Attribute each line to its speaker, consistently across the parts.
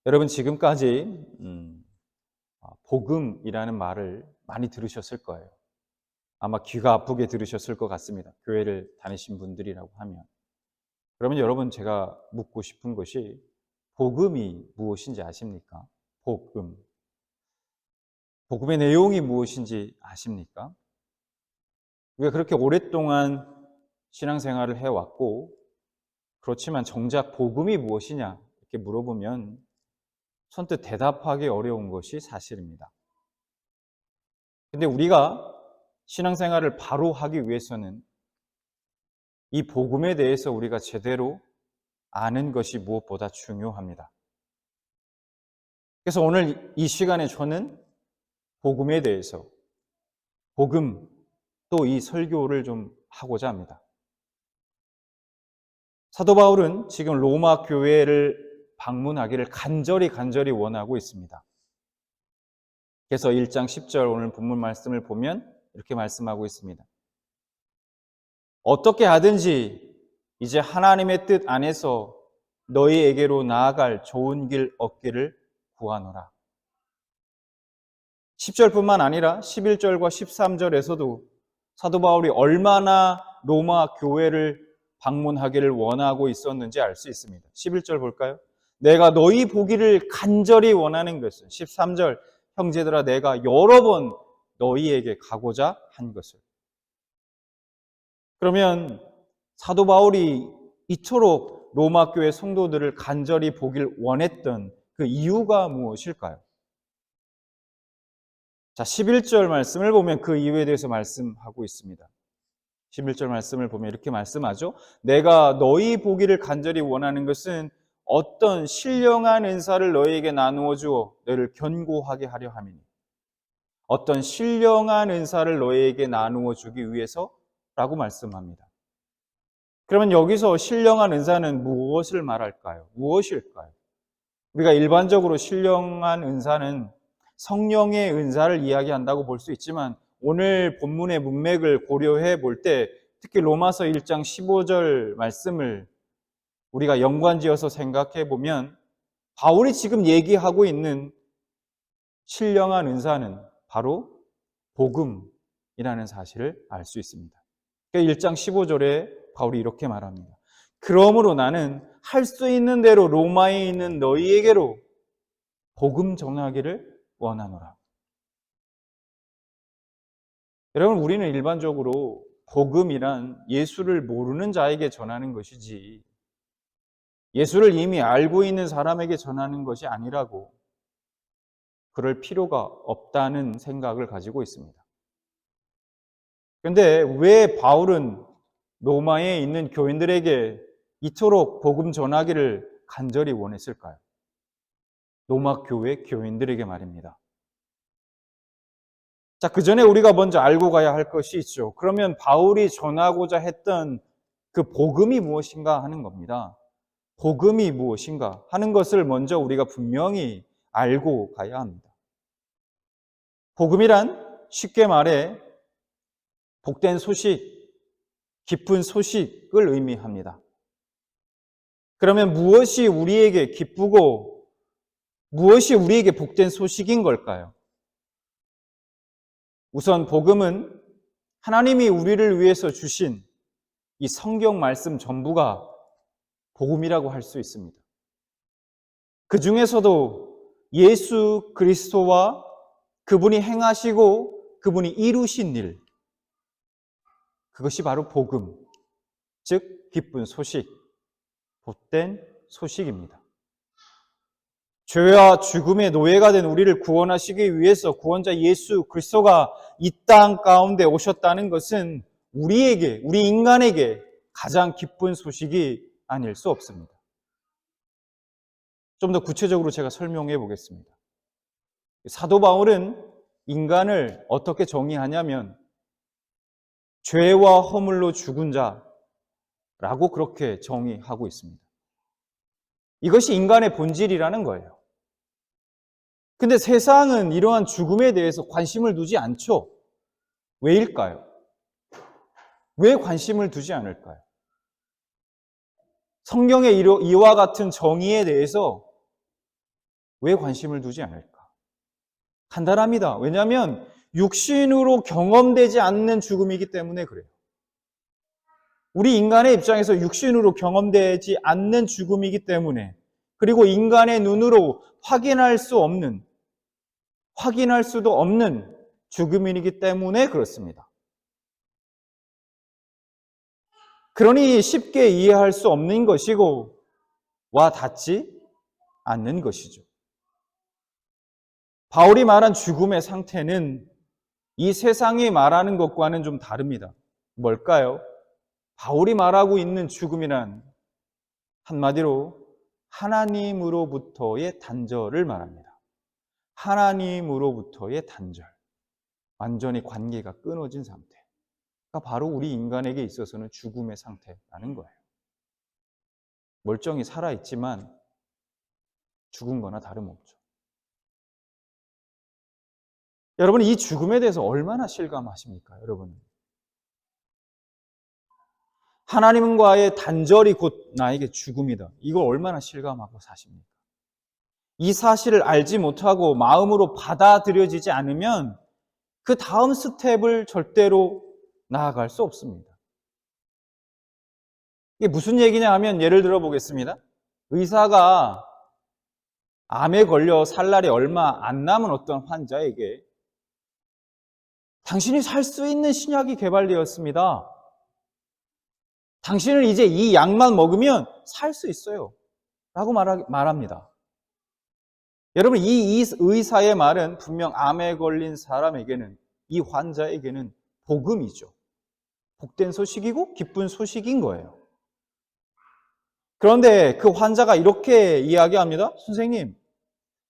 Speaker 1: 여러분 지금까지 복음이라는 말을 많이 들으셨을 거예요. 아마 귀가 아프게 들으셨을 것 같습니다. 교회를 다니신 분들이라고 하면. 그러면 여러분 제가 묻고 싶은 것이 복음이 무엇인지 아십니까? 복음. 복음의 내용이 무엇인지 아십니까? 우리가 그렇게 오랫동안 신앙생활을 해왔고 그렇지만 정작 복음이 무엇이냐 이렇게 물어보면 선뜻 대답하기 어려운 것이 사실입니다. 근데 우리가 신앙생활을 바로 하기 위해서는 이 복음에 대해서 우리가 제대로 아는 것이 무엇보다 중요합니다. 그래서 오늘 이 시간에 저는 복음에 대해서 복음 또 이 설교를 좀 하고자 합니다. 사도 바울은 지금 로마 교회를 방문하기를 간절히 원하고 있습니다. 그래서 1장 10절 오늘 본문 말씀을 보면 이렇게 말씀하고 있습니다. 어떻게 하든지 이제 하나님의 뜻 안에서 너희에게로 나아갈 좋은 길 얻기를 구하노라. 10절뿐만 아니라 11절과 13절에서도 사도 바울이 얼마나 로마 교회를 방문하기를 원하고 있었는지 알 수 있습니다. 11절 볼까요? 내가 너희 보기를 간절히 원하는 것은 13절 형제들아 내가 여러 번 너희에게 가고자 한 것을. 그러면 사도 바울이 이토록 로마 교회 성도들을 간절히 보길 원했던 그 이유가 무엇일까요? 자, 11절 말씀을 보면 그 이유에 대해서 말씀하고 있습니다. 11절 말씀을 보면 이렇게 말씀하죠. 내가 너희 보기를 간절히 원하는 것은 어떤 신령한 은사를 너희에게 나누어 주어 너희를 견고하게 하려 함이니. 어떤 신령한 은사를 너희에게 나누어 주기 위해서라고 말씀합니다. 그러면 여기서 신령한 은사는 무엇을 말할까요? 무엇일까요? 우리가 일반적으로 신령한 은사는 성령의 은사를 이야기한다고 볼 수 있지만 오늘 본문의 문맥을 고려해 볼 때 특히 로마서 1장 15절 말씀을 우리가 연관지어서 생각해 보면 바울이 지금 얘기하고 있는 신령한 은사는 바로 복음이라는 사실을 알 수 있습니다. 1장 15절에 바울이 이렇게 말합니다. 그러므로 나는 할 수 있는 대로 로마에 있는 너희에게로 복음 전하기를 원하노라. 여러분, 우리는 일반적으로 복음이란 예수를 모르는 자에게 전하는 것이지 예수를 이미 알고 있는 사람에게 전하는 것이 아니라고 그럴 필요가 없다는 생각을 가지고 있습니다. 그런데 왜 바울은 로마에 있는 교인들에게 이토록 복음 전하기를 간절히 원했을까요? 로마 교회 교인들에게 말입니다. 자, 그 전에 우리가 먼저 알고 가야 할 것이 있죠. 그러면 바울이 전하고자 했던 그 복음이 무엇인가 하는 겁니다. 복음이 무엇인가 하는 것을 먼저 우리가 분명히 알고 가야 합니다. 복음이란 쉽게 말해 복된 소식, 기쁜 소식을 의미합니다. 그러면 무엇이 우리에게 기쁘고 무엇이 우리에게 복된 소식인 걸까요? 우선 복음은 하나님이 우리를 위해서 주신 이 성경 말씀 전부가 복음이라고 할 수 있습니다. 그 중에서도 예수 그리스도와 그분이 행하시고 그분이 이루신 일, 그것이 바로 복음, 즉 기쁜 소식, 복된 소식입니다. 죄와 죽음의 노예가 된 우리를 구원하시기 위해서 구원자 예수 그리스도가 이 땅 가운데 오셨다는 것은 우리에게, 우리 인간에게 가장 기쁜 소식이 아닐 수 없습니다. 좀 더 구체적으로 제가 설명해 보겠습니다. 사도 바울은 인간을 어떻게 정의하냐면 죄와 허물로 죽은 자라고 그렇게 정의하고 있습니다. 이것이 인간의 본질이라는 거예요. 근데 세상은 이러한 죽음에 대해서 관심을 두지 않죠. 왜일까요? 왜 관심을 두지 않을까요? 성경의 이와 같은 정의에 대해서 왜 관심을 두지 않을까? 간단합니다. 왜냐하면 육신으로 경험되지 않는 죽음이기 때문에 그래요. 우리 인간의 입장에서 육신으로 경험되지 않는 죽음이기 때문에, 그리고 인간의 눈으로 확인할 수도 없는 죽음이기 때문에 그렇습니다. 그러니 쉽게 이해할 수 없는 것이고 와 닿지 않는 것이죠. 바울이 말한 죽음의 상태는 이 세상이 말하는 것과는 좀 다릅니다. 뭘까요? 바울이 말하고 있는 죽음이란 한마디로 하나님으로부터의 단절을 말합니다. 하나님으로부터의 단절. 완전히 관계가 끊어진 상태. 그러니까 바로 우리 인간에게 있어서는 죽음의 상태라는 거예요. 멀쩡히 살아있지만 죽은 거나 다름없죠. 여러분, 이 죽음에 대해서 얼마나 실감하십니까? 여러분, 하나님과의 단절이 곧 나에게 죽음이다. 이걸 얼마나 실감하고 사십니까? 이 사실을 알지 못하고 마음으로 받아들여지지 않으면 그 다음 스텝을 절대로 나아갈 수 없습니다. 이게 무슨 얘기냐 하면 예를 들어 보겠습니다. 의사가 암에 걸려 살 날이 얼마 안 남은 어떤 환자에게 당신이 살 수 있는 신약이 개발되었습니다. 당신은 이제 이 약만 먹으면 살 수 있어요. 라고 말합니다. 여러분, 이 의사의 말은 분명 암에 걸린 사람에게는, 이 환자에게는 복음이죠. 복된 소식이고 기쁜 소식인 거예요. 그런데 그 환자가 이렇게 이야기합니다. 선생님,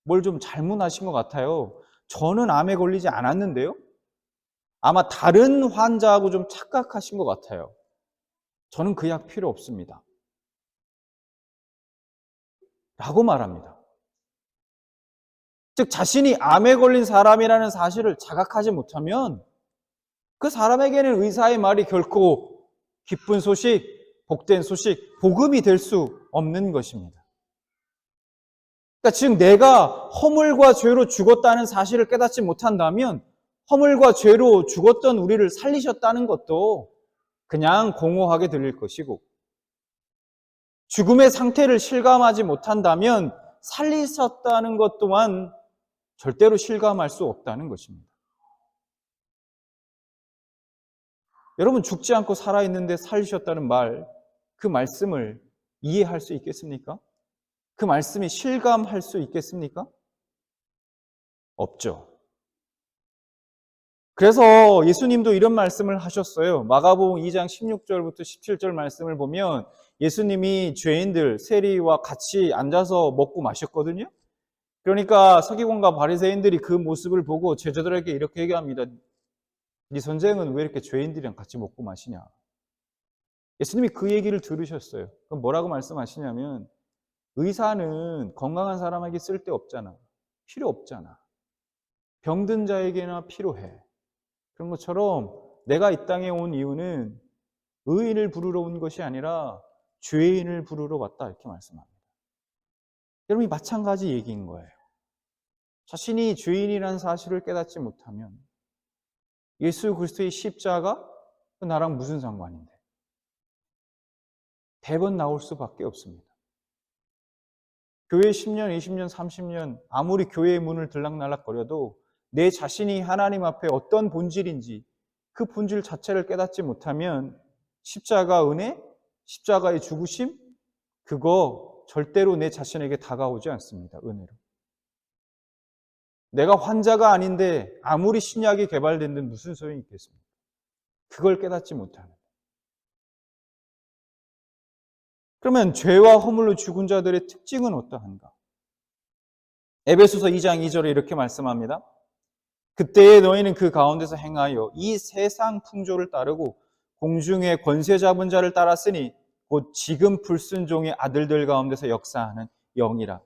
Speaker 1: 뭘 좀 잘못하신 것 같아요. 저는 암에 걸리지 않았는데요. 아마 다른 환자하고 좀 착각하신 것 같아요. 저는 그 약 필요 없습니다. 라고 말합니다. 즉, 자신이 암에 걸린 사람이라는 사실을 자각하지 못하면 그 사람에게는 의사의 말이 결코 기쁜 소식, 복된 소식, 복음이 될 수 없는 것입니다. 그러니까 즉 내가 허물과 죄로 죽었다는 사실을 깨닫지 못한다면 허물과 죄로 죽었던 우리를 살리셨다는 것도 그냥 공허하게 들릴 것이고, 죽음의 상태를 실감하지 못한다면 살리셨다는 것 또한 절대로 실감할 수 없다는 것입니다. 여러분, 죽지 않고 살아있는데 살리셨다는 말, 그 말씀을 이해할 수 있겠습니까? 그 말씀이 실감할 수 있겠습니까? 없죠. 그래서 예수님도 이런 말씀을 하셨어요. 마가복음 2장 16절부터 17절 말씀을 보면 예수님이 죄인들, 세리와 같이 앉아서 먹고 마셨거든요. 그러니까 서기관과 바리새인들이 그 모습을 보고 제자들에게 이렇게 얘기합니다. 네 선생은 왜 이렇게 죄인들이랑 같이 먹고 마시냐? 예수님이 그 얘기를 들으셨어요. 그럼 뭐라고 말씀하시냐면, 의사는 건강한 사람에게 쓸데없잖아. 필요 없잖아. 병든 자에게나 필요해. 그런 것처럼 내가 이 땅에 온 이유는 의인을 부르러 온 것이 아니라 죄인을 부르러 왔다, 이렇게 말씀합니다. 여러분이 마찬가지 얘기인 거예요. 자신이 죄인이라는 사실을 깨닫지 못하면 예수 그리스도의 십자가 나랑 무슨 상관인데? 대번 나올 수밖에 없습니다. 교회 10년, 20년, 30년 아무리 교회의 문을 들락날락거려도 내 자신이 하나님 앞에 어떤 본질인지 그 본질 자체를 깨닫지 못하면 십자가 은혜, 십자가의 죽으심, 그거 절대로 내 자신에게 다가오지 않습니다. 은혜로. 내가 환자가 아닌데 아무리 신약이 개발된 데 무슨 소용이 있겠습니까? 그걸 깨닫지 못하는. 그러면 죄와 허물로 죽은 자들의 특징은 어떠한가? 에베소서 2장 2절에 이렇게 말씀합니다. 그때에 너희는 그 가운데서 행하여 이 세상 풍조를 따르고 공중의 권세 잡은 자를 따랐으니 곧 지금 불순종의 아들들 가운데서 역사하는 영이라.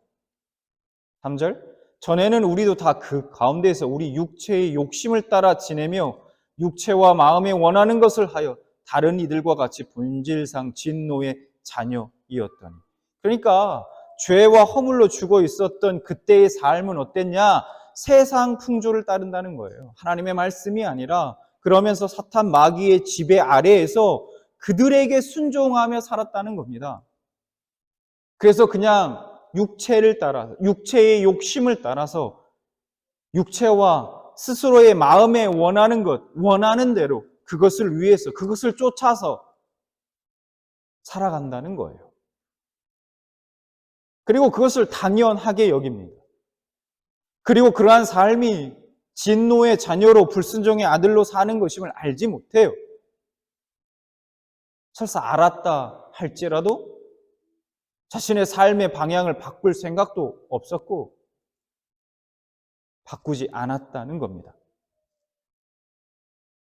Speaker 1: 3절, 전에는 우리도 다 그 가운데서 우리 육체의 욕심을 따라 지내며 육체와 마음에 원하는 것을 하여 다른 이들과 같이 본질상 진노의 자녀이었더니. 그러니까 죄와 허물로 죽어 있었던 그때의 삶은 어땠냐? 세상 풍조를 따른다는 거예요. 하나님의 말씀이 아니라 그러면서 사탄 마귀의 지배 아래에서 그들에게 순종하며 살았다는 겁니다. 그래서 그냥 육체를 따라서, 육체의 욕심을 따라서 육체와 스스로의 마음에 원하는 것, 원하는 대로 그것을 위해서, 그것을 쫓아서 살아간다는 거예요. 그리고 그것을 당연하게 여깁니다. 그리고 그러한 삶이 진노의 자녀로 불순종의 아들로 사는 것임을 알지 못해요. 설사 알았다 할지라도 자신의 삶의 방향을 바꿀 생각도 없었고 바꾸지 않았다는 겁니다.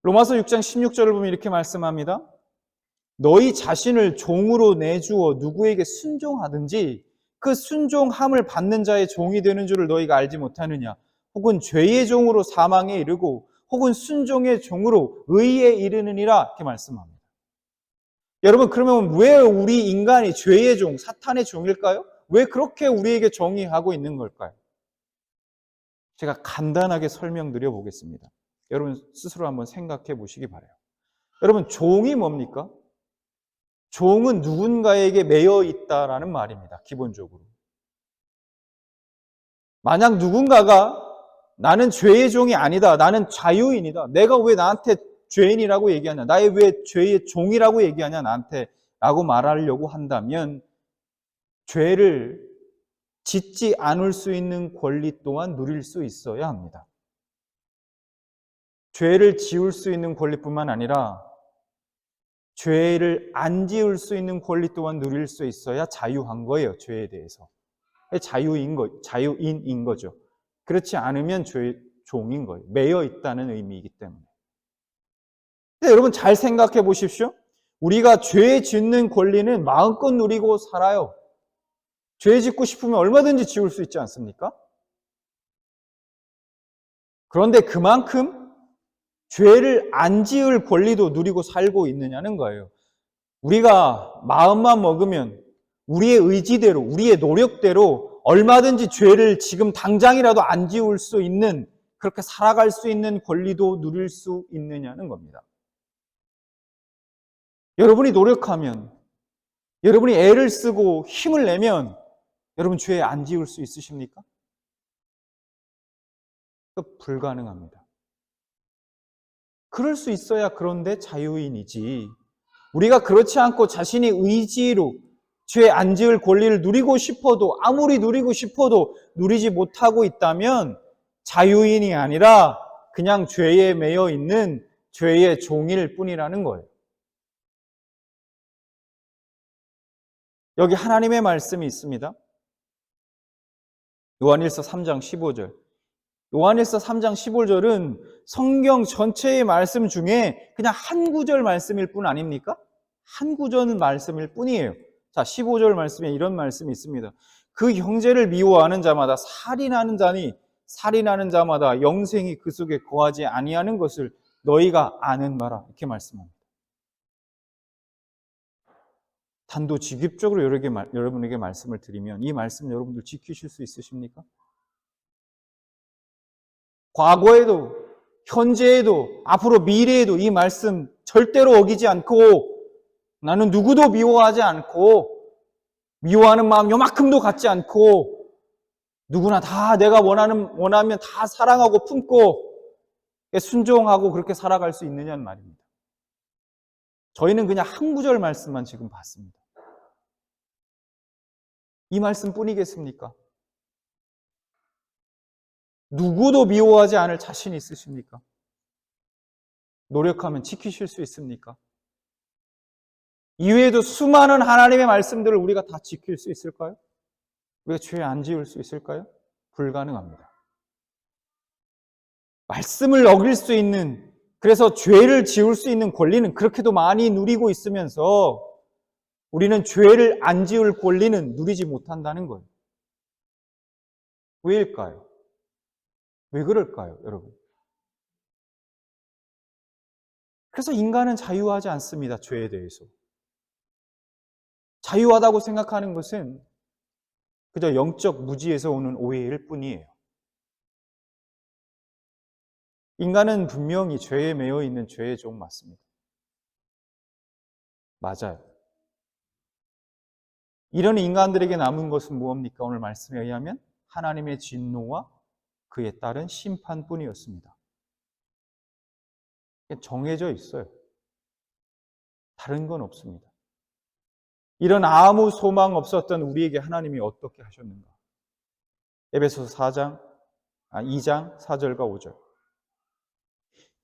Speaker 1: 로마서 6장 16절을 보면 이렇게 말씀합니다. 너희 자신을 종으로 내주어 누구에게 순종하든지 그 순종함을 받는 자의 종이 되는 줄을 너희가 알지 못하느냐? 혹은 죄의 종으로 사망에 이르고 혹은 순종의 종으로 의에 이르느니라 이렇게 말씀합니다. 여러분, 그러면 왜 우리 인간이 죄의 종, 사탄의 종일까요? 왜 그렇게 우리에게 정의하고 있는 걸까요? 제가 간단하게 설명드려 보겠습니다. 여러분 스스로 한번 생각해 보시기 바라요. 여러분, 종이 뭡니까? 종은 누군가에게 매여 있다라는 말입니다. 기본적으로. 만약 누군가가 나는 죄의 종이 아니다. 나는 자유인이다. 내가 왜 나한테 죄인이라고 얘기하냐? 나의 왜 죄의 종이라고 얘기하냐? 나한테 라고 말하려고 한다면 죄를 짓지 않을 수 있는 권리 또한 누릴 수 있어야 합니다. 죄를 지을 수 있는 권리뿐만 아니라 죄를 안 지을 수 있는 권리 또한 누릴 수 있어야 자유한 거예요. 죄에 대해서. 자유인인 거죠. 그렇지 않으면 죄 종인 거예요. 매여 있다는 의미이기 때문에. 근데 여러분 잘 생각해 보십시오. 우리가 죄 짓는 권리는 마음껏 누리고 살아요. 죄 짓고 싶으면 얼마든지 지을 수 있지 않습니까? 그런데 그만큼 죄를 안 지을 권리도 누리고 살고 있느냐는 거예요. 우리가 마음만 먹으면 우리의 의지대로, 우리의 노력대로 얼마든지 죄를 지금 당장이라도 안 지울 수 있는, 그렇게 살아갈 수 있는 권리도 누릴 수 있느냐는 겁니다. 여러분이 노력하면, 여러분이 애를 쓰고 힘을 내면 여러분 죄 안 지을 수 있으십니까? 불가능합니다. 그럴 수 있어야 그런데 자유인이지. 우리가 그렇지 않고 자신이 의지로 죄 안 지을 권리를 누리고 싶어도, 아무리 누리고 싶어도 누리지 못하고 있다면 자유인이 아니라 그냥 죄에 매여 있는 죄의 종일 뿐이라는 거예요. 여기 하나님의 말씀이 있습니다. 요한일서 3장 15절. 요한일서 3장 15절은 성경 전체의 말씀 중에 그냥 한 구절 말씀일 뿐 아닙니까? 한 구절 말씀일 뿐이에요. 자, 15절 말씀에 이런 말씀이 있습니다. 그 형제를 미워하는 자마다 살인하는 자니 살인하는 자마다 영생이 그 속에 거하지 아니하는 것을 너희가 아는 바라. 이렇게 말씀합니다. 단도직입적으로 여러분에게 말씀을 드리면 이 말씀 여러분들 지키실 수 있으십니까? 과거에도, 현재에도, 앞으로 미래에도 이 말씀 절대로 어기지 않고 나는 누구도 미워하지 않고 미워하는 마음 요만큼도 갖지 않고 누구나 다 내가 원하면 다 사랑하고 품고 순종하고 그렇게 살아갈 수 있느냐는 말입니다. 저희는 그냥 한 구절 말씀만 지금 봤습니다. 이 말씀뿐이겠습니까? 누구도 미워하지 않을 자신 있으십니까? 노력하면 지키실 수 있습니까? 이외에도 수많은 하나님의 말씀들을 우리가 다 지킬 수 있을까요? 우리가 죄 안 지을 수 있을까요? 불가능합니다. 말씀을 어길 수 있는, 그래서 죄를 지을 수 있는 권리는 그렇게도 많이 누리고 있으면서 우리는 죄를 안 지을 권리는 누리지 못한다는 거예요. 왜일까요? 왜 그럴까요, 여러분? 그래서 인간은 자유하지 않습니다, 죄에 대해서. 자유하다고 생각하는 것은 그저 영적 무지에서 오는 오해일 뿐이에요. 인간은 분명히 죄에 매여 있는 죄의 종 맞습니다. 맞아요. 이런 인간들에게 남은 것은 무엇입니까? 오늘 말씀에 의하면 하나님의 진노와 그에 따른 심판뿐이었습니다. 정해져 있어요. 다른 건 없습니다. 이런 아무 소망 없었던 우리에게 하나님이 어떻게 하셨는가? 에베소서 2장 4절과 5절.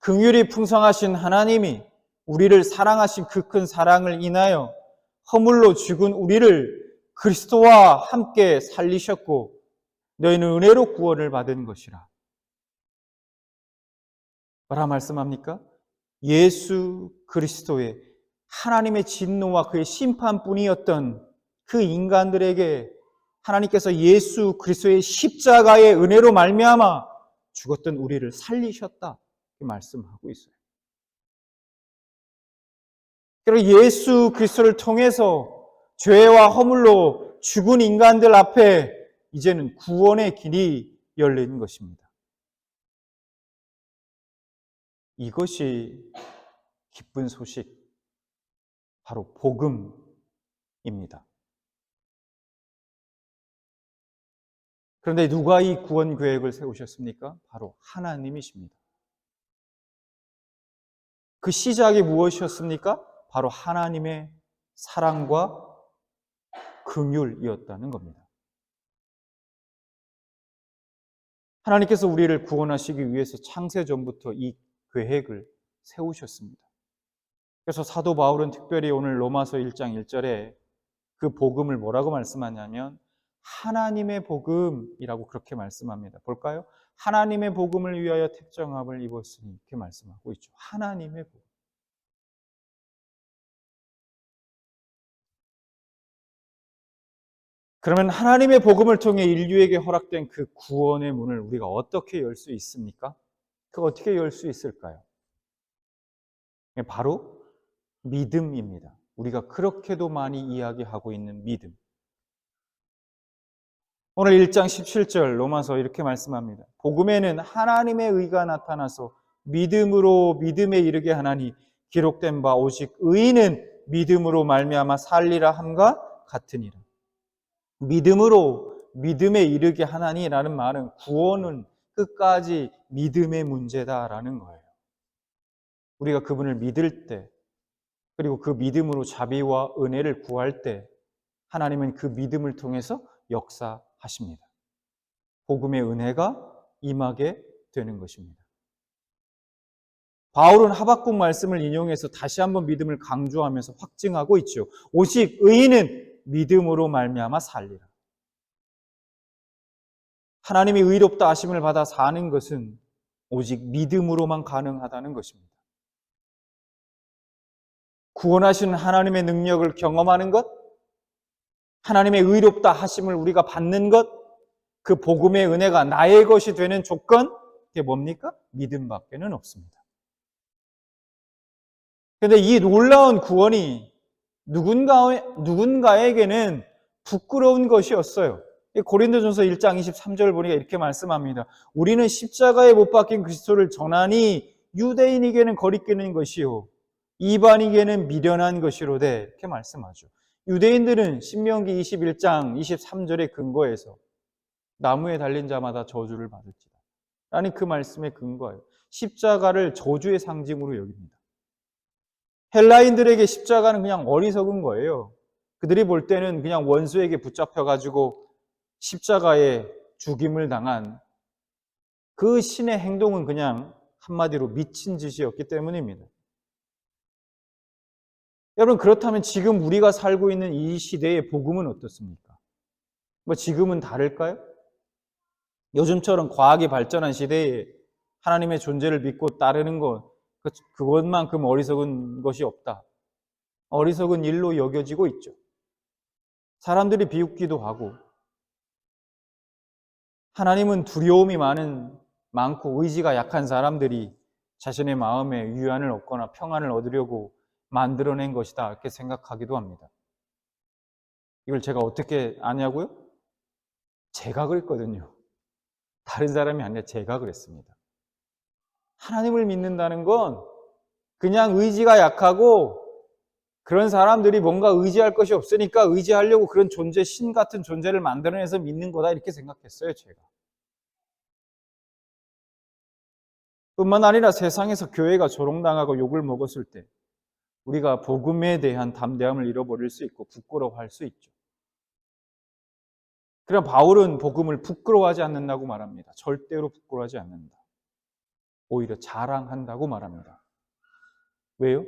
Speaker 1: 긍휼이 풍성하신 하나님이 우리를 사랑하신 그 큰 사랑을 인하여 허물로 죽은 우리를 그리스도와 함께 살리셨고 너희는 은혜로 구원을 받은 것이라. 뭐라 말씀합니까? 예수 그리스도의 하나님의 진노와 그의 심판뿐이었던 그 인간들에게 하나님께서 예수 그리스도의 십자가의 은혜로 말미암아 죽었던 우리를 살리셨다. 이렇게 말씀하고 있어요. 그리고 예수 그리스도를 통해서 죄와 허물로 죽은 인간들 앞에 이제는 구원의 길이 열린 것입니다. 이것이 기쁜 소식, 바로 복음입니다. 그런데 누가 이 구원 계획을 세우셨습니까? 바로 하나님이십니다. 그 시작이 무엇이었습니까? 바로 하나님의 사랑과 긍휼이었다는 겁니다. 하나님께서 우리를 구원하시기 위해서 창세전부터 이 계획을 세우셨습니다. 그래서 사도 바울은 특별히 오늘 로마서 1장 1절에 그 복음을 뭐라고 말씀하냐면 하나님의 복음이라고 그렇게 말씀합니다. 볼까요? 하나님의 복음을 위하여 택정함을 입었으니 이렇게 말씀하고 있죠. 하나님의 복음. 그러면 하나님의 복음을 통해 인류에게 허락된 그 구원의 문을 우리가 어떻게 열 수 있습니까? 그거 어떻게 열 수 있을까요? 바로 믿음입니다. 우리가 그렇게도 많이 이야기하고 있는 믿음. 오늘 1장 17절 로마서 이렇게 말씀합니다. 복음에는 하나님의 의가 나타나서 믿음으로 믿음에 이르게 하나니 기록된 바 오직 의인은 믿음으로 말미암아 살리라 함과 같으니라. 믿음으로 믿음에 이르게 하나니라는 말은 구원은 끝까지 믿음의 문제다라는 거예요. 우리가 그분을 믿을 때 그리고 그 믿음으로 자비와 은혜를 구할 때 하나님은 그 믿음을 통해서 역사하십니다. 복음의 은혜가 임하게 되는 것입니다. 바울은 하박국 말씀을 인용해서 다시 한번 믿음을 강조하면서 확증하고 있죠. 오직 의인은 믿음으로 말미암아 살리라. 하나님이 의롭다 하심을 받아 사는 것은 오직 믿음으로만 가능하다는 것입니다. 구원하시는 하나님의 능력을 경험하는 것, 하나님의 의롭다 하심을 우리가 받는 것, 그 복음의 은혜가 나의 것이 되는 조건, 그게 뭡니까? 믿음밖에는 없습니다. 그런데 이 놀라운 구원이 누군가에게는 부끄러운 것이었어요. 고린도전서 1장 23절 보니까 이렇게 말씀합니다. 우리는 십자가에 못 박힌 그리스도를 전하니 유대인에게는 거리끼는 것이요 이방인에게는 미련한 것이로되 이렇게 말씀하죠. 유대인들은 신명기 21장 23절의 근거에서 나무에 달린 자마다 저주를 받을지다 라는 그 말씀의 근거예요. 십자가를 저주의 상징으로 여깁니다. 헬라인들에게 십자가는 그냥 어리석은 거예요. 그들이 볼 때는 그냥 원수에게 붙잡혀가지고 십자가에 죽임을 당한 그 신의 행동은 그냥 한마디로 미친 짓이었기 때문입니다. 여러분, 그렇다면 지금 우리가 살고 있는 이 시대의 복음은 어떻습니까? 지금은 다를까요? 요즘처럼 과학이 발전한 시대에 하나님의 존재를 믿고 따르는 것, 그것만큼 어리석은 것이 없다. 어리석은 일로 여겨지고 있죠. 사람들이 비웃기도 하고, 하나님은 두려움이 많고 의지가 약한 사람들이 자신의 마음에 위안을 얻거나 평안을 얻으려고 만들어낸 것이다 이렇게 생각하기도 합니다. 이걸 제가 어떻게 아냐고요? 제가 그랬거든요. 다른 사람이 아니라 제가 그랬습니다. 하나님을 믿는다는 건 그냥 의지가 약하고 그런 사람들이 뭔가 의지할 것이 없으니까 의지하려고 그런 존재, 신 같은 존재를 만들어내서 믿는 거다 이렇게 생각했어요, 제가. 뿐만 아니라 세상에서 교회가 조롱당하고 욕을 먹었을 때 우리가 복음에 대한 담대함을 잃어버릴 수 있고 부끄러워할 수 있죠. 그럼 바울은 복음을 부끄러워하지 않는다고 말합니다. 절대로 부끄러워하지 않는다. 오히려 자랑한다고 말합니다. 왜요?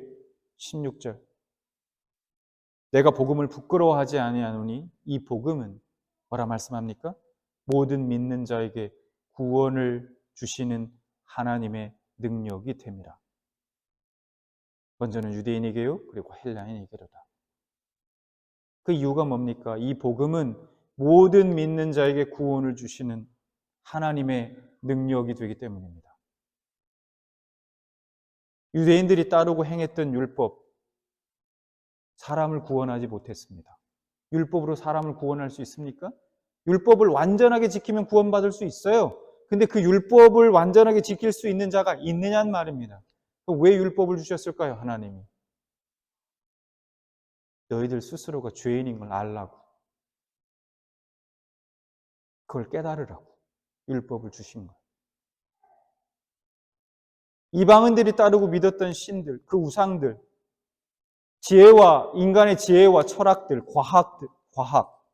Speaker 1: 16절. 내가 복음을 부끄러워하지 아니하노니 이 복음은 뭐라 말씀합니까? 모든 믿는 자에게 구원을 주시는 하나님의 능력이 됨이라. 먼저는 유대인에게요, 그리고 헬라인에게로다. 그 이유가 뭡니까? 이 복음은 모든 믿는 자에게 구원을 주시는 하나님의 능력이 되기 때문입니다. 유대인들이 따르고 행했던 율법, 사람을 구원하지 못했습니다. 율법으로 사람을 구원할 수 있습니까? 율법을 완전하게 지키면 구원받을 수 있어요. 근데 그 율법을 완전하게 지킬 수 있는 자가 있느냐는 말입니다. 왜 율법을 주셨을까요, 하나님이? 너희들 스스로가 죄인인 걸 알라고. 그걸 깨달으라고 율법을 주신 거예요. 이방인들이 따르고 믿었던 신들, 그 우상들, 지혜와 인간의 지혜와 철학들, 과학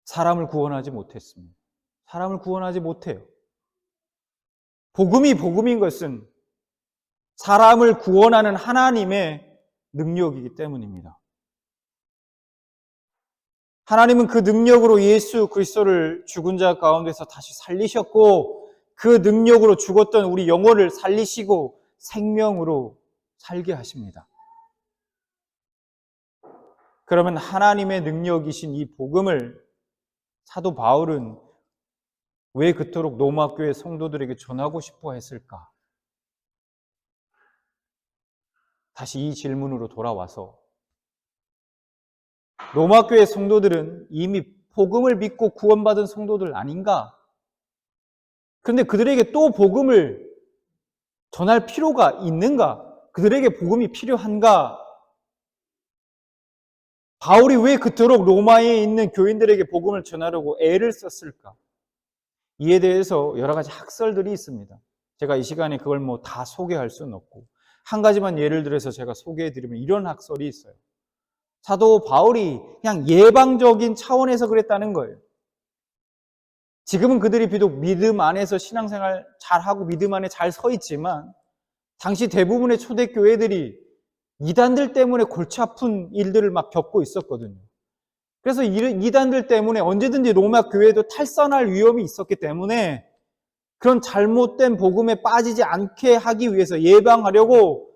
Speaker 1: 사람을 구원하지 못했습니다. 사람을 구원하지 못해요. 복음이 복음인 것은 사람을 구원하는 하나님의 능력이기 때문입니다. 하나님은 그 능력으로 예수 그리스도를 죽은 자 가운데서 다시 살리셨고 그 능력으로 죽었던 우리 영혼을 살리시고 생명으로 살게 하십니다. 그러면 하나님의 능력이신 이 복음을 사도 바울은 왜 그토록 로마 교회 성도들에게 전하고 싶어 했을까? 다시 이 질문으로 돌아와서 로마 교회 성도들은 이미 복음을 믿고 구원받은 성도들 아닌가? 그런데 그들에게 또 복음을 전할 필요가 있는가? 그들에게 복음이 필요한가? 바울이 왜 그토록 로마에 있는 교인들에게 복음을 전하려고 애를 썼을까? 이에 대해서 여러 가지 학설들이 있습니다. 제가 이 시간에 그걸 뭐 다 소개할 수는 없고 한 가지만 예를 들어서 제가 소개해드리면 이런 학설이 있어요. 사도 바울이 그냥 예방적인 차원에서 그랬다는 거예요. 지금은 그들이 비록 믿음 안에서 신앙생활 잘하고 믿음 안에 잘 서 있지만 당시 대부분의 초대교회들이 이단들 때문에 골치 아픈 일들을 막 겪고 있었거든요. 그래서 이단들 때문에 언제든지 로마 교회도 탈선할 위험이 있었기 때문에 그런 잘못된 복음에 빠지지 않게 하기 위해서 예방하려고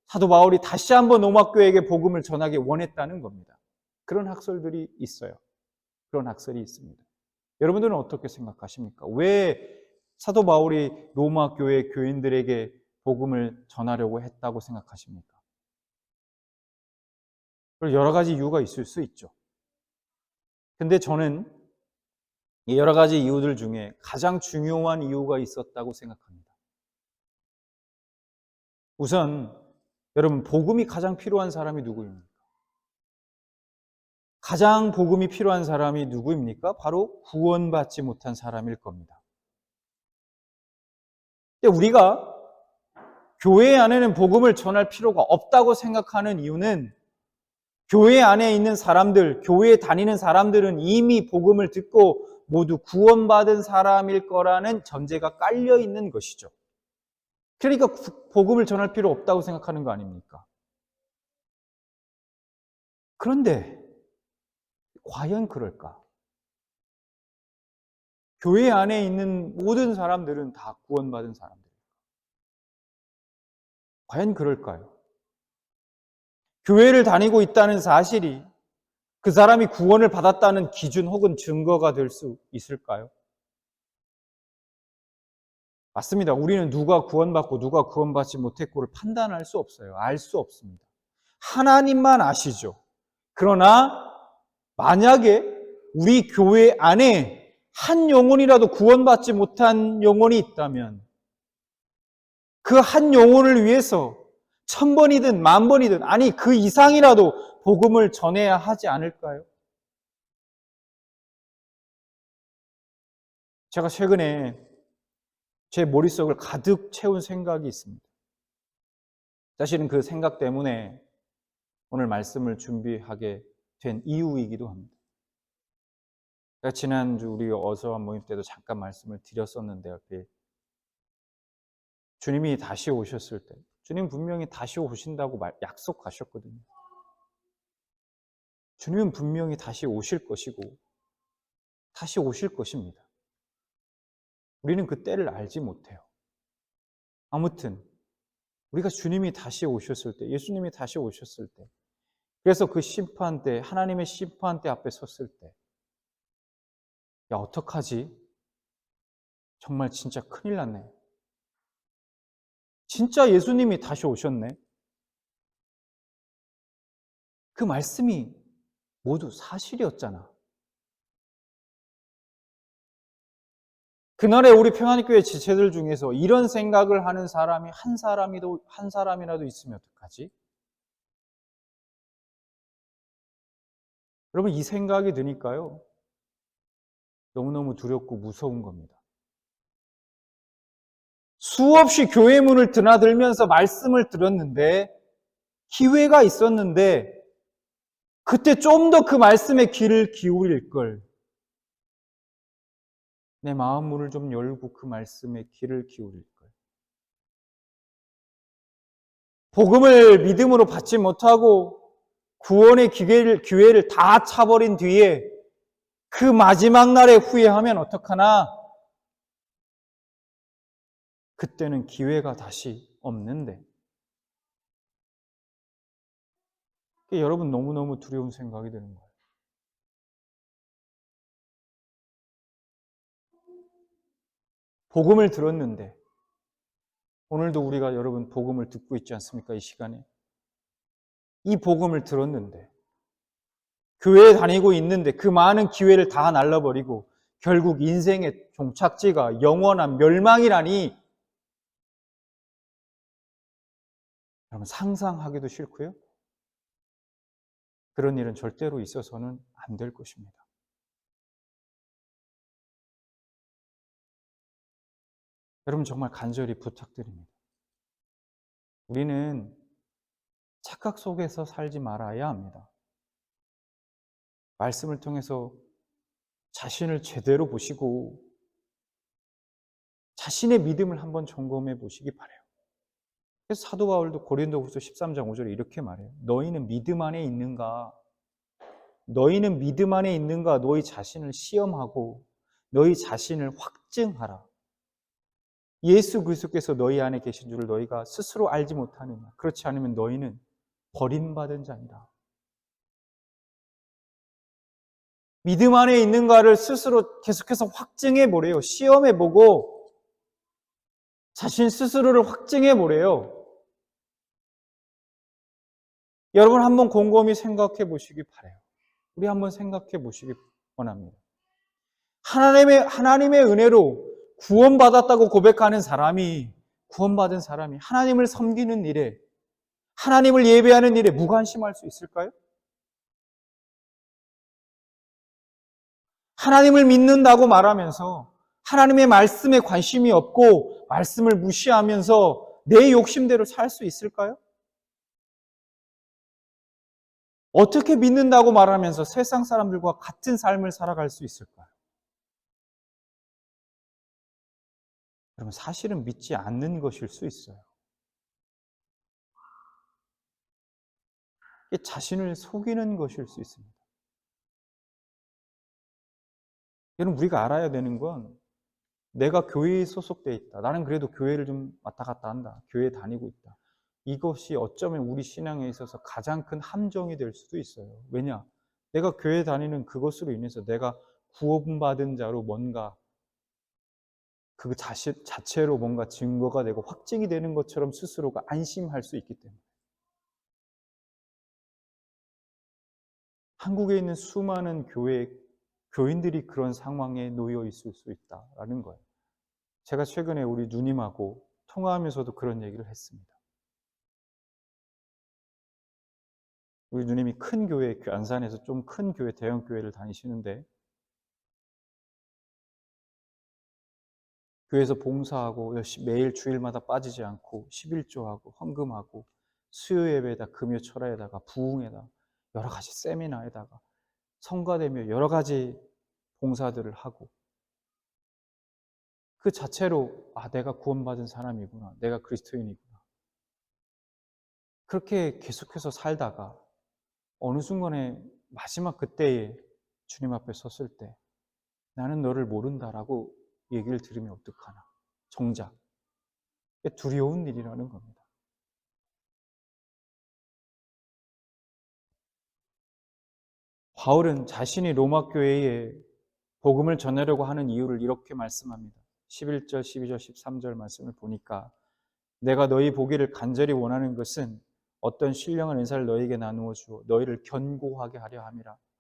Speaker 1: 사도 바울이 다시 한번 로마 교회에게 복음을 전하기 원했다는 겁니다. 그런 학설들이 있어요. 그런 학설이 있습니다. 여러분들은 어떻게 생각하십니까? 왜 사도 바울이 로마 교회 교인들에게 복음을 전하려고 했다고 생각하십니까? 여러 가지 이유가 있을 수 있죠. 근데 저는 여러 가지 이유들 중에 가장 중요한 이유가 있었다고 생각합니다. 우선 여러분 복음이 가장 필요한 사람이 누구입니까? 가장 복음이 필요한 사람이 누구입니까? 바로 구원받지 못한 사람일 겁니다. 근데 우리가 교회 안에는 복음을 전할 필요가 없다고 생각하는 이유는 교회 안에 있는 사람들, 교회에 다니는 사람들은 이미 복음을 듣고 모두 구원받은 사람일 거라는 전제가 깔려 있는 것이죠. 그러니까 복음을 전할 필요 없다고 생각하는 거 아닙니까? 그런데 과연 그럴까? 교회 안에 있는 모든 사람들은 다 구원받은 사람들일까? 과연 그럴까요? 교회를 다니고 있다는 사실이 그 사람이 구원을 받았다는 기준 혹은 증거가 될 수 있을까요? 맞습니다. 우리는 누가 구원받고 누가 구원받지 못했고를 판단할 수 없어요. 알 수 없습니다. 하나님만 아시죠. 그러나 만약에 우리 교회 안에 한 영혼이라도 구원받지 못한 영혼이 있다면 그 한 영혼을 위해서 1000번이든 10,000번이든 아니 그 이상이라도 복음을 전해야 하지 않을까요? 제가 최근에 제 머릿속을 가득 채운 생각이 있습니다. 사실은 그 생각 때문에 오늘 말씀을 준비하게 된 이유이기도 합니다. 제가 지난주 우리 어서한 모임 때도 잠깐 말씀을 드렸었는데요. 주님이 다시 오셨을 때 주님 분명히 다시 오신다고 약속하셨거든요. 주님은 분명히 다시 오실 것이고 다시 오실 것입니다. 우리는 그 때를 알지 못해요. 아무튼 우리가 주님이 다시 오셨을 때, 예수님이 다시 오셨을 때, 그래서 그 심판대, 하나님의 심판대 앞에 섰을 때, 야 어떡하지? 정말 진짜 큰일 났네. 진짜 예수님이 다시 오셨네. 그 말씀이 모두 사실이었잖아. 그날에 우리 평안교회 지체들 중에서 이런 생각을 하는 사람이 한 사람이라도 있으면 어떡하지? 여러분 이 생각이 드니까요. 너무너무 두렵고 무서운 겁니다. 수없이 교회 문을 드나들면서 말씀을 들었는데 기회가 있었는데 그때 좀 더 그 말씀에 귀를 기울일 걸. 내 마음 문을 좀 열고 그 말씀에 귀를 기울일 걸. 복음을 믿음으로 받지 못하고 구원의 기회를 다 차버린 뒤에 그 마지막 날에 후회하면 어떡하나? 그때는 기회가 다시 없는데. 여러분 너무너무 두려운 생각이 드는 거예요. 복음을 들었는데 오늘도 우리가 여러분 복음을 듣고 있지 않습니까? 이 시간에. 이 복음을 들었는데 교회에 다니고 있는데 그 많은 기회를 다 날려버리고 결국 인생의 종착지가 영원한 멸망이라니 여러분 상상하기도 싫고요. 그런 일은 절대로 있어서는 안 될 것입니다. 여러분 정말 간절히 부탁드립니다. 우리는 착각 속에서 살지 말아야 합니다. 말씀을 통해서 자신을 제대로 보시고 자신의 믿음을 한번 점검해 보시기 바라요. 그래서 사도 바울도 고린도후서 13장 5절에 이렇게 말해요. 너희는 믿음 안에 있는가? 너희는 믿음 안에 있는가? 너희 자신을 시험하고 너희 자신을 확증하라. 예수 그리스도께서 너희 안에 계신 줄을 너희가 스스로 알지 못하느냐? 그렇지 않으면 너희는 버림받은 자니라. 믿음 안에 있는가를 스스로 계속해서 확증해 보래요. 시험해 보고 자신 스스로를 확증해 보래요. 여러분 한번 곰곰이 생각해 보시기 바라요. 우리 한번 생각해 보시기 원합니다. 하나님의 은혜로 구원받았다고 고백하는 사람이, 구원받은 사람이 하나님을 섬기는 일에, 하나님을 예배하는 일에 무관심할 수 있을까요? 하나님을 믿는다고 말하면서 하나님의 말씀에 관심이 없고 말씀을 무시하면서 내 욕심대로 살 수 있을까요? 어떻게 믿는다고 말하면서 세상 사람들과 같은 삶을 살아갈 수 있을까요? 여러분 사실은 믿지 않는 것일 수 있어요. 자신을 속이는 것일 수 있습니다. 여러분 우리가 알아야 되는 건 내가 교회에 소속돼 있다. 나는 그래도 교회를 좀 왔다 갔다 한다. 교회에 다니고 있다. 이것이 어쩌면 우리 신앙에 있어서 가장 큰 함정이 될 수도 있어요. 왜냐? 내가 교회 다니는 그것으로 인해서 내가 구원받은 자로 뭔가 그 자체로 뭔가 증거가 되고 확증이 되는 것처럼 스스로가 안심할 수 있기 때문에. 한국에 있는 수많은 교회 교인들이 그런 상황에 놓여 있을 수 있다라는 거예요. 제가 최근에 우리 누님하고 통화하면서도 그런 얘기를 했습니다. 우리 누님이 큰 교회, 안산에서 좀 큰 교회, 대형 교회를 다니시는데 교회에서 봉사하고 매일 주일마다 빠지지 않고 11조하고 헌금하고 수요 예배에다 금요 철야에다가 부흥에다 여러 가지 세미나에다가 성가대며 여러 가지 봉사들을 하고 그 자체로 내가 구원받은 사람이구나. 내가 그리스도인이구나. 그렇게 계속해서 살다가 어느 순간에 마지막 그때에 주님 앞에 섰을 때 나는 너를 모른다라고 얘기를 들으면 어떡하나. 정작 두려운 일이라는 겁니다. 바울은 자신이 로마 교회에 복음을 전하려고 하는 이유를 이렇게 말씀합니다. 11절, 12절, 13절 말씀을 보니까 내가 너희 보기를 간절히 원하는 것은 어떤 신령한 은사를 너희에게 나누어 주어 너희를 견고하게 하려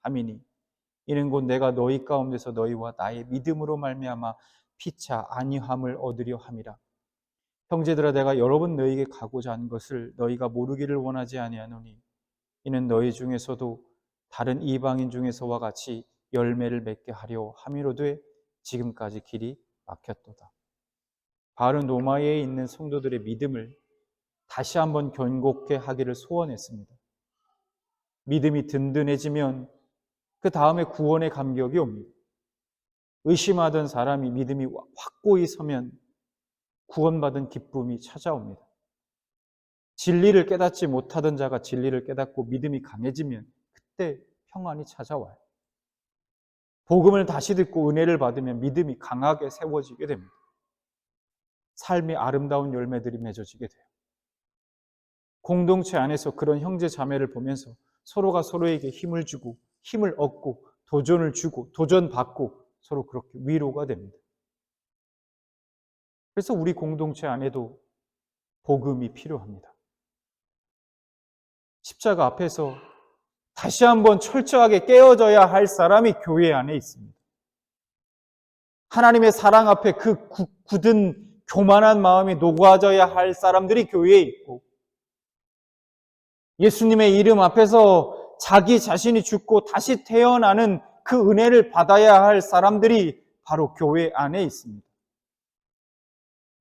Speaker 1: 함이니 이는 곧 내가 너희 가운데서 너희와 나의 믿음으로 말미암아 피차 안위함을 얻으려 함이라. 형제들아 내가 여러 번 너희에게 가고자 한 것을 너희가 모르기를 원하지 아니하노니 이는 너희 중에서도 다른 이방인 중에서와 같이 열매를 맺게 하려 함이로되 지금까지 길이 막혔도다. 바울은 로마에 있는 성도들의 믿음을 다시 한번 견고케 하기를 소원했습니다. 믿음이 든든해지면 그 다음에 구원의 감격이 옵니다. 의심하던 사람이 믿음이 확고히 서면 구원받은 기쁨이 찾아옵니다. 진리를 깨닫지 못하던 자가 진리를 깨닫고 믿음이 강해지면 그때 평안이 찾아와요. 복음을 다시 듣고 은혜를 받으면 믿음이 강하게 세워지게 됩니다. 삶의 아름다운 열매들이 맺어지게 돼요. 공동체 안에서 그런 형제 자매를 보면서 서로가 서로에게 힘을 주고 힘을 얻고 도전을 주고 도전받고 서로 그렇게 위로가 됩니다. 그래서 우리 공동체 안에도 복음이 필요합니다. 십자가 앞에서 다시 한번 철저하게 깨어져야 할 사람이 교회 안에 있습니다. 하나님의 사랑 앞에 그 굳은 교만한 마음이 녹아져야 할 사람들이 교회에 있고 예수님의 이름 앞에서 자기 자신이 죽고 다시 태어나는 그 은혜를 받아야 할 사람들이 바로 교회 안에 있습니다.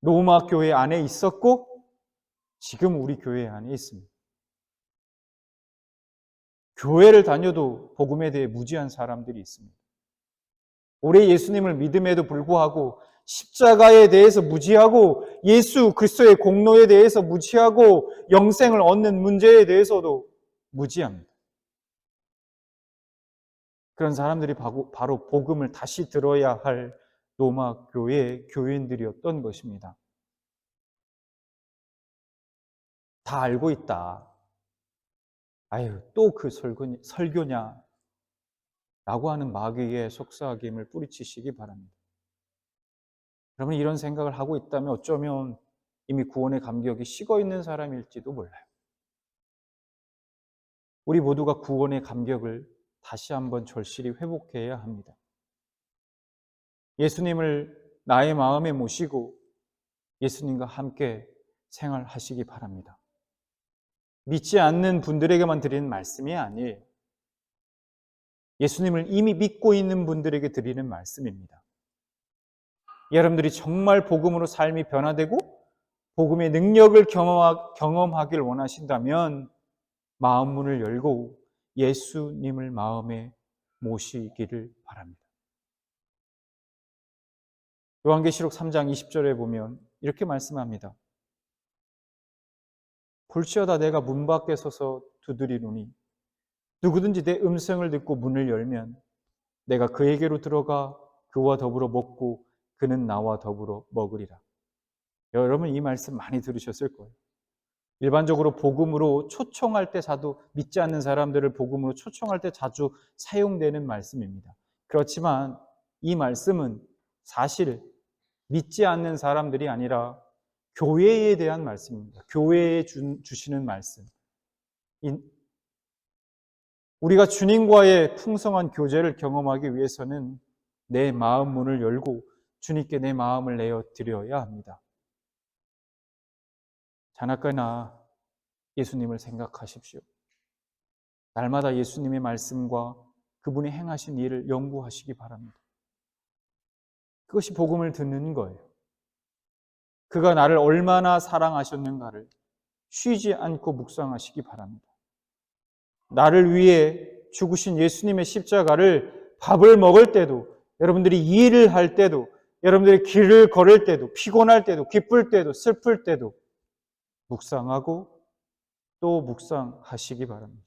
Speaker 1: 로마 교회 안에 있었고 지금 우리 교회 안에 있습니다. 교회를 다녀도 복음에 대해 무지한 사람들이 있습니다. 우리 예수님을 믿음에도 불구하고 십자가에 대해서 무지하고 예수 그리스도의 공로에 대해서 무지하고 영생을 얻는 문제에 대해서도 무지합니다. 그런 사람들이 바로 복음을 다시 들어야 할 로마 교회의 교인들이었던 것입니다. 다 알고 있다. 아유, 또 그 설교냐? 라고 하는 마귀의 속삭임을 뿌리치시기 바랍니다. 여러분 이런 생각을 하고 있다면 어쩌면 이미 구원의 감격이 식어 있는 사람일지도 몰라요. 우리 모두가 구원의 감격을 다시 한번 절실히 회복해야 합니다. 예수님을 나의 마음에 모시고 예수님과 함께 생활하시기 바랍니다. 믿지 않는 분들에게만 드리는 말씀이 아니에요. 예수님을 이미 믿고 있는 분들에게 드리는 말씀입니다. 여러분들이 정말 복음으로 삶이 변화되고 복음의 능력을 경험하길 원하신다면 마음 문을 열고 예수님을 마음에 모시기를 바랍니다. 요한계시록 3장 20절에 보면 이렇게 말씀합니다. 볼지어다 내가 문 밖에 서서 두드리노니 누구든지 내 음성을 듣고 문을 열면 내가 그에게로 들어가 그와 더불어 먹고 그는 나와 더불어 먹으리라. 여러분 이 말씀 많이 들으셨을 거예요. 일반적으로 복음으로 초청할 때 믿지 않는 사람들을 복음으로 초청할 때 자주 사용되는 말씀입니다. 그렇지만 이 말씀은 사실 믿지 않는 사람들이 아니라 교회에 대한 말씀입니다. 교회에 주시는 말씀. 우리가 주님과의 풍성한 교제를 경험하기 위해서는 내 마음 문을 열고 주님께 내 마음을 내어 드려야 합니다. 자나깨나 예수님을 생각하십시오. 날마다 예수님의 말씀과 그분이 행하신 일을 연구하시기 바랍니다. 그것이 복음을 듣는 거예요. 그가 나를 얼마나 사랑하셨는가를 쉬지 않고 묵상하시기 바랍니다. 나를 위해 죽으신 예수님의 십자가를 밥을 먹을 때도, 여러분들이 일을 할 때도, 여러분들이 길을 걸을 때도, 피곤할 때도, 기쁠 때도, 슬플 때도 묵상하고 또 묵상하시기 바랍니다.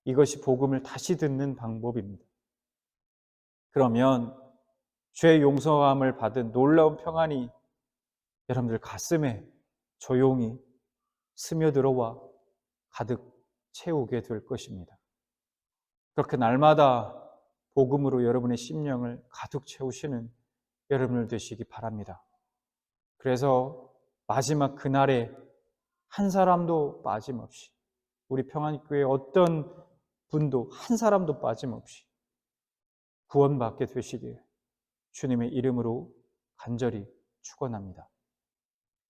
Speaker 1: 이것이 복음을 다시 듣는 방법입니다. 그러면 죄 용서함을 받은 놀라운 평안이 여러분들 가슴에 조용히 스며들어와 가득 채우게 될 것입니다. 그렇게 날마다 복음으로 여러분의 심령을 가득 채우시는 여러분들 되시기 바랍니다. 그래서 마지막 그날에 한 사람도 빠짐없이, 우리 평안교회 어떤 분도 한 사람도 빠짐없이 구원받게 되시길 주님의 이름으로 간절히 축원합니다.